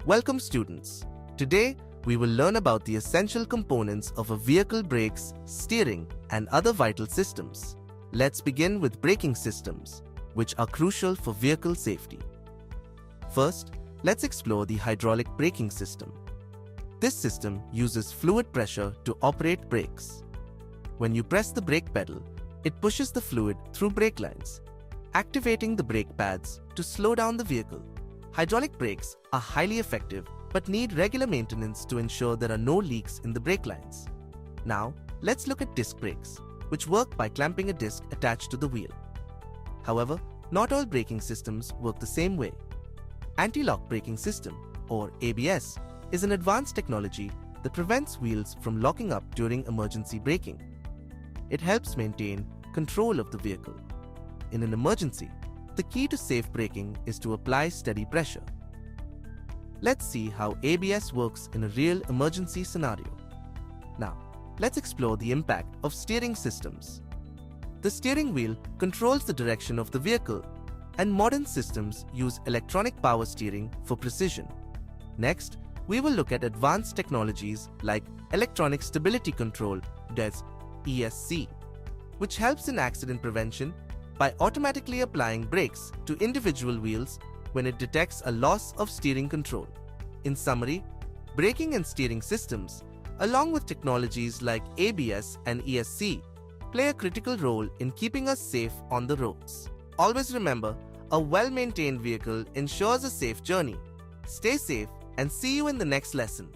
Welcome students. Today, we will learn about the essential components of a vehicle brakes, steering, and other vital systems. Let's begin with braking systems, which are crucial for vehicle safety. First, let's explore the hydraulic braking system. This system uses fluid pressure to operate brakes. When you press the brake pedal, it pushes the fluid through brake lines, activating the brake pads to slow down the vehicle. Hydraulic brakes are highly effective but need regular maintenance to ensure there are no leaks in the brake lines. Now, let's look at disc brakes, which work by clamping a disc attached to the wheel. However, not all braking systems work the same way. Anti-lock braking system, or ABS, is an advanced technology that prevents wheels from locking up during emergency braking. It helps maintain control of the vehicle. In an emergency, the key to safe braking is to apply steady pressure. Let's see how ABS works in a real emergency scenario. Now, let's explore the impact of steering systems. The steering wheel controls the direction of the vehicle, and modern systems use electronic power steering for precision. Next, we will look at advanced technologies like electronic stability control, that's ESC, which helps in accident prevention by automatically applying brakes to individual wheels when it detects a loss of steering control. In summary, braking and steering systems, along with technologies like ABS and ESC, play a critical role in keeping us safe on the roads. Always remember, a well-maintained vehicle ensures a safe journey. Stay safe and see you in the next lesson.